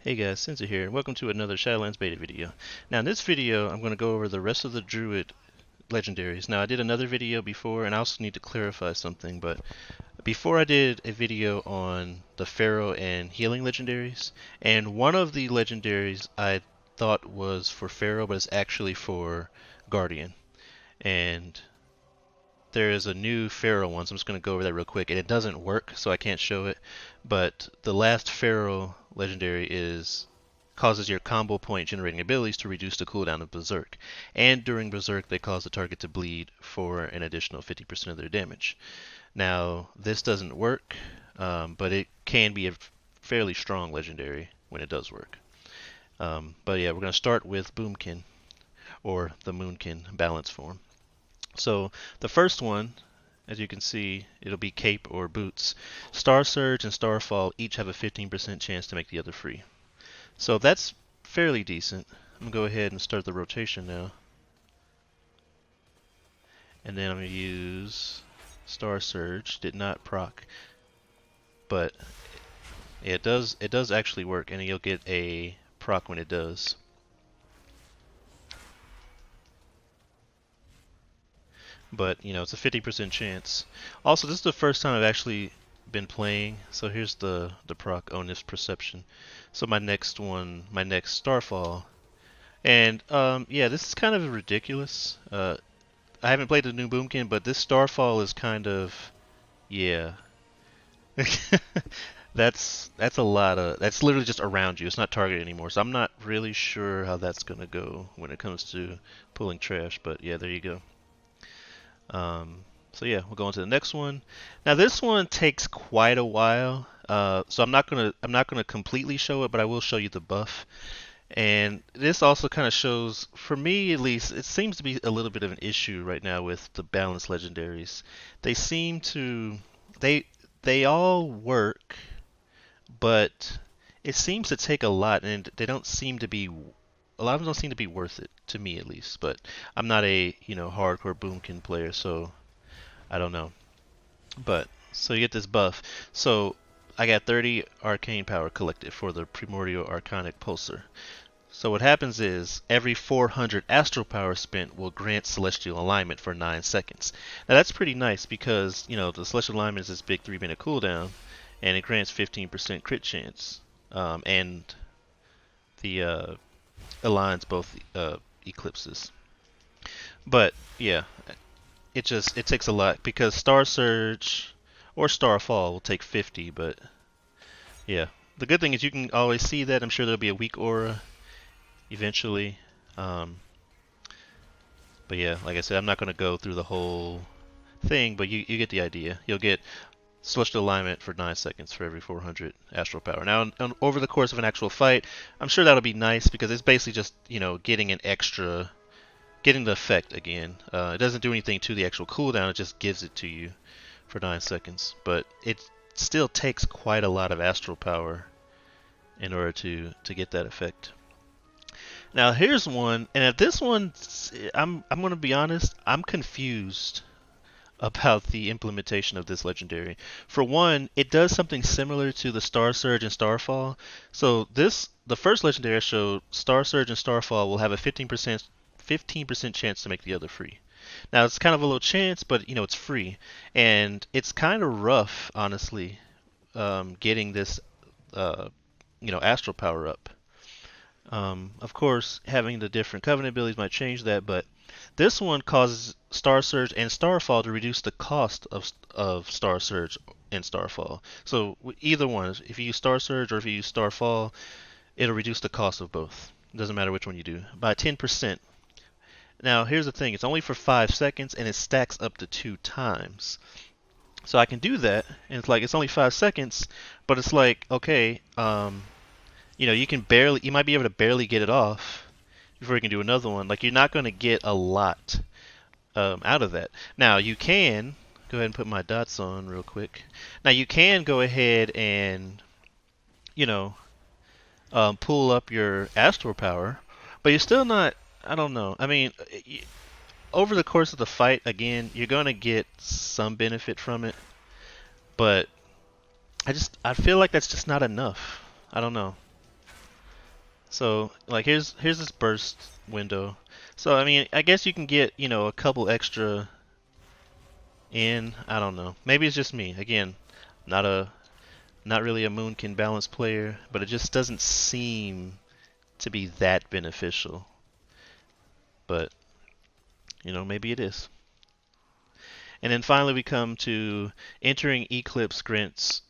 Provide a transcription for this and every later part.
Hey guys, Sensei here, and welcome to another Shadowlands beta video. Now in this video, I'm going to go over the rest of the Druid Legendaries. Now I did another video before, and I also need to clarify something, but before I did a video on the Pharaoh and Healing Legendaries, and one of the Legendaries I thought was for Pharaoh, but it's actually for Guardian. And there is a new Pharaoh one, so I'm just going to go over that real quick, and it doesn't work, so I can't show it, but the last Pharaoh Legendary causes your combo point generating abilities to reduce the cooldown of Berserk. And during Berserk, they cause the target to bleed for an additional 50% of their damage. Now, this doesn't work, but it can be a fairly strong legendary when it does work. But yeah, we're going to start with Boomkin, or the Moonkin balance form. So the first one, as you can see, it'll be Cape or Boots. Star Surge and Starfall each have a 15% chance to make the other free. So that's fairly decent. I'm going to go ahead and start the rotation now. And then I'm going to use Star Surge. Did not proc. But it does actually work, and you'll get a proc when it does. But, you know, it's a 50% chance. Also, this is the first time I've actually been playing, so here's the proc Onus Perception. So my next Starfall. And yeah, this is kind of ridiculous. I haven't played the new Boomkin, but this Starfall is kind of, yeah. That's a lot of, that's literally just around you. It's not targeted anymore. So I'm not really sure how that's gonna go when it comes to pulling trash, but yeah, there you go. So yeah, we'll go on to the next one. Now this one takes quite a while, so I'm not gonna completely show it, but I will show you the buff. And this also kind of shows, for me at least, it seems to be a little bit of an issue right now with the balanced legendaries. They seem to, they all work, but it seems to take a lot, and they don't seem to be, a lot of them don't seem to be worth it, to me at least. But I'm not a, hardcore Boomkin player, so I don't know. But, so you get this buff. So, I got 30 arcane power collected for the Primordial Arcanic Pulsar. So what happens is, every 400 astral power spent will grant Celestial Alignment for 9 seconds. Now that's pretty nice because, the Celestial Alignment is this big 3-minute cooldown, and it grants 15% crit chance. And the aligns both eclipses. But yeah, it takes a lot because Star Surge or Starfall will take 50, but yeah. The good thing is you can always see that. I'm sure there'll be a weak aura eventually. But yeah, like I said, I'm not going to go through the whole thing, but you get the idea. You'll get Celestial Alignment for 9 seconds for every 400 astral power. Now, over the course of an actual fight, I'm sure that'll be nice because it's basically just, getting an extra, getting the effect again. It doesn't do anything to the actual cooldown, it just gives it to you for 9 seconds. But it still takes quite a lot of astral power in order to get that effect. Now here's one, and at this one, I'm going to be honest, I'm confused about the implementation of this legendary. For one, it does something similar to the Star Surge and Starfall. So the first legendary I showed, Star Surge and Starfall will have a 15% chance to make the other free. Now it's kind of a low chance, but it's free, and it's kind of rough, honestly, getting this, astral power up. Of course, having the different covenant abilities might change that, but this one causes Star Surge and Starfall to reduce the cost of Star Surge and Starfall. So either one, if you use Star Surge or if you use Starfall, it'll reduce the cost of both. It doesn't matter which one you do, by 10%. Now here's the thing, it's only for 5 seconds and it stacks up to 2 times. So I can do that, and it's only 5 seconds, but it's like, okay, you might be able to barely get it off before you can do another one. Like, you're not going to get a lot out of that. Now, you can go ahead and put my dots on real quick. Now, you can go ahead and, pull up your astral power, but you're still not, I don't know. I mean, over the course of the fight, again, you're going to get some benefit from it, but I feel like that's just not enough. I don't know. So like here's this burst window. So I mean, I guess you can get, you know, a couple extra in. I don't know. Maybe it's just me. Again, not a not really a Moonkin balance player, but it just doesn't seem to be that beneficial. But you know, maybe it is. And then finally we come to entering Eclipse grants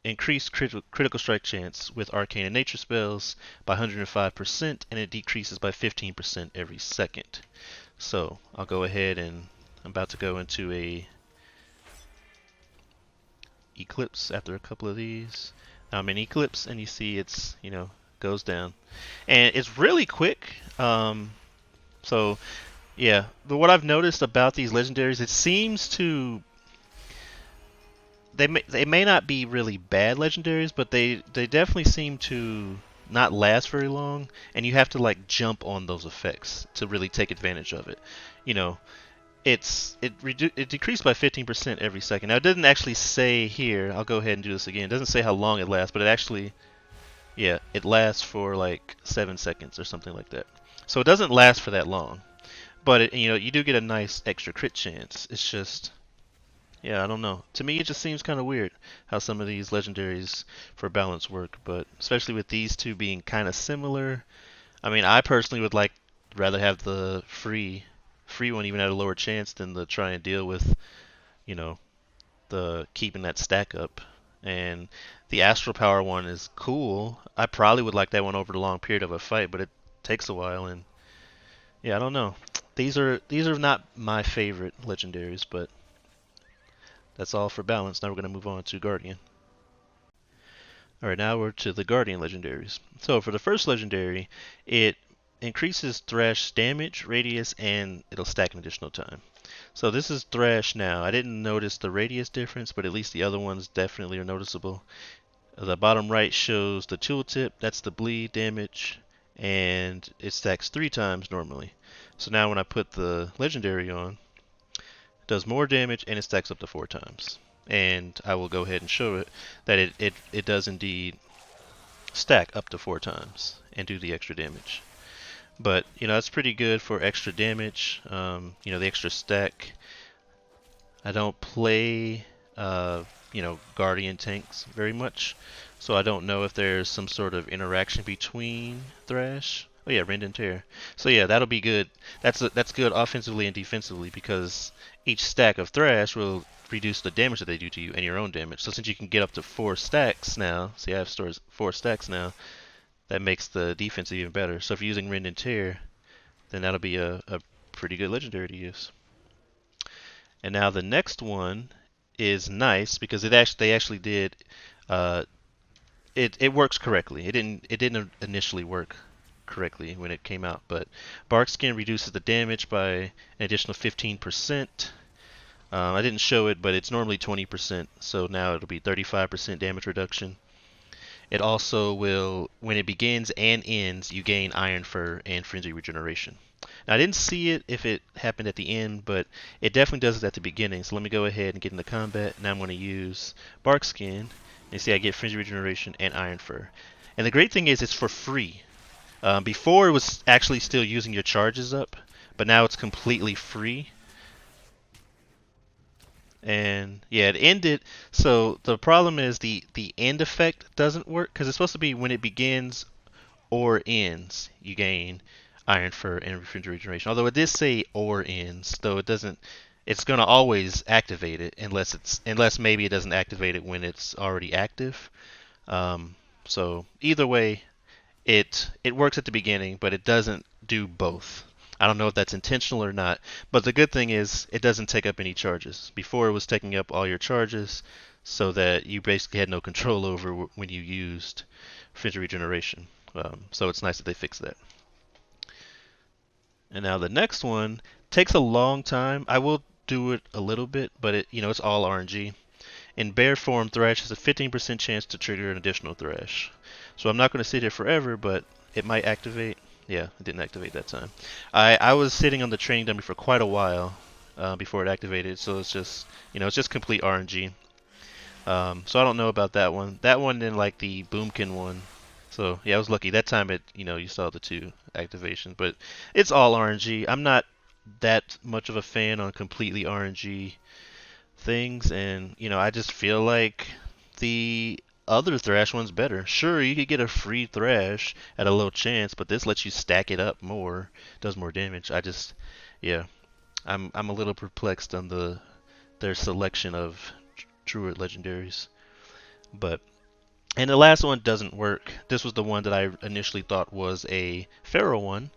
increased critical strike chance with arcane and nature spells by 105%, and it decreases by 15% every second. So I'll go ahead and I'm about to go into a Eclipse after a couple of these. Now I'm in Eclipse, and you see it's, you know, goes down, and it's really quick. So yeah, but what I've noticed about these legendaries, it seems to they may not be really bad legendaries, but they definitely seem to not last very long, and you have to like jump on those effects to really take advantage of it. You know, it decreased by 15% every second. Now it didn't actually say here. I'll go ahead and do this again. It doesn't say how long it lasts, but it actually, yeah, it lasts for like 7 seconds or something like that. So it doesn't last for that long, but it, you know, you do get a nice extra crit chance. It's just, yeah, I don't know. To me, it just seems kind of weird how some of these legendaries for balance work, but especially with these two being kind of similar. I mean, I personally would like rather have the free one even at a lower chance than to try and deal with, you know, the keeping that stack up. And the astral power one is cool. I probably would like that one over the long period of a fight, but it takes a while, and yeah, I don't know. These are not my favorite legendaries, but that's all for balance. Now we're going to move on to Guardian. Alright, now we're to the Guardian legendaries. So for the first legendary, it increases Thrash damage, radius, and it'll stack an additional time. So this is Thrash now. I didn't notice the radius difference, but at least the other ones definitely are noticeable. The bottom right shows the tooltip, that's the bleed damage, and it stacks 3 times normally. So now when I put the legendary on, does more damage, and it stacks up to 4 times. And I will go ahead and show it that it does indeed stack up to 4 times and do the extra damage. But you know, that's pretty good for extra damage. You know, the extra stack. I don't play you know, Guardian tanks very much, so I don't know if there's some sort of interaction between Thrash. Oh yeah, Rend and Tear. So yeah, that'll be good. That's good offensively and defensively because each stack of Thrash will reduce the damage that they do to you and your own damage. So since you can get up to 4 stacks now, see I have stores 4 stacks now, that makes the defense even better. So if you're using Rend and Tear, then that'll be a pretty good legendary to use. And now the next one is nice because they actually did uh, it works correctly. It didn't initially work correctly when it came out, but Bark Skin reduces the damage by an additional 15%. I didn't show it, but it's normally 20%, so now it'll be 35% damage reduction. It also will, when it begins and ends, you gain Iron Fur and Frenzy Regeneration. Now, I didn't see it if it happened at the end, but it definitely does it at the beginning. So let me go ahead and get into combat. Now I'm going to use Bark Skin. And see, I get Frenzy Regeneration and Iron Fur. And the great thing is it's for free. Before it was actually still using your charges up, but now it's completely free. And yeah, it ended. So the problem is the end effect doesn't work because it's supposed to be when it begins or ends, you gain Iron Fur and Refrigerator Regeneration. Although it did say or ends, though it doesn't. It's gonna always activate it unless maybe it doesn't activate it when it's already active. So either way, it works at the beginning, but it doesn't do both. I don't know if that's intentional or not, but the good thing is it doesn't take up any charges. Before it was taking up all your charges, so that you basically had no control over when you used Frenzy Regeneration. So it's nice that they fixed that. And now the next one takes a long time. I will do it a little bit, but it's all RNG. In bear form, Thrash has a 15% chance to trigger an additional Thrash. So I'm not going to sit here forever, but it might activate. Yeah, it didn't activate that time. I was sitting on the training dummy for quite a while before it activated, so it's just complete RNG. So I don't know about that one. That one and like the Boomkin one, So yeah, I was lucky that time. You saw the two activations, but it's all RNG. I'm not that much of a fan on completely RNG things, and I just feel like the other Thrash one's better. Sure, you could get a free Thrash at a low chance, but this lets you stack it up more, does more damage. Yeah, I'm a little perplexed on their selection of Druid Legendaries, but. And the last one doesn't work. This was the one that I initially thought was a Pharaoh one,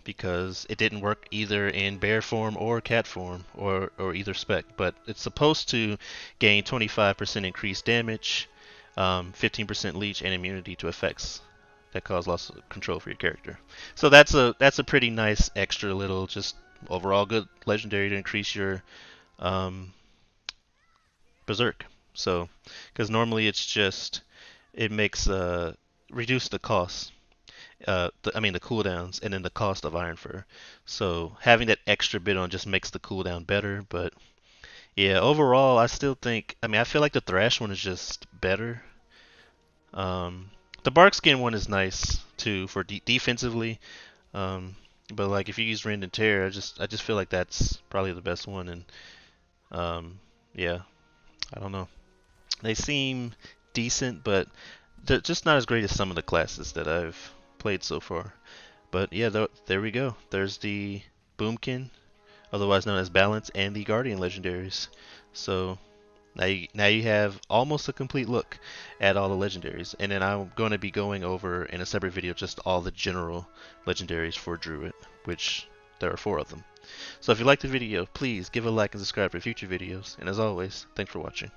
because it didn't work either in bear form or cat form or either spec. But it's supposed to gain 25% increased damage, 15% leech, and immunity to effects that cause loss of control for your character. So that's a pretty nice extra little just overall good legendary to increase your um, berserk. So because normally it's just it makes reduce the cost. I mean the cooldowns and then the cost of Iron Fur. So having that extra bit on just makes the cooldown better. But yeah, overall, I still think. I mean, I feel like the Thrash one is just better. Um, the Bark Skin one is nice too for defensively. Um, but like if you use Rend and Tear, I just feel like that's probably the best one. And um, yeah, I don't know. They seem decent, but they're just not as great as some of the classes that I've played so far. But yeah, there we go. There's the Boomkin, otherwise known as Balance, and the Guardian Legendaries. So now you have almost a complete look at all the legendaries. And then I'm going to be going over in a separate video just all the general legendaries for Druid, which there are 4 of them. So if you liked the video, please give a like and subscribe for future videos. And as always, thanks for watching.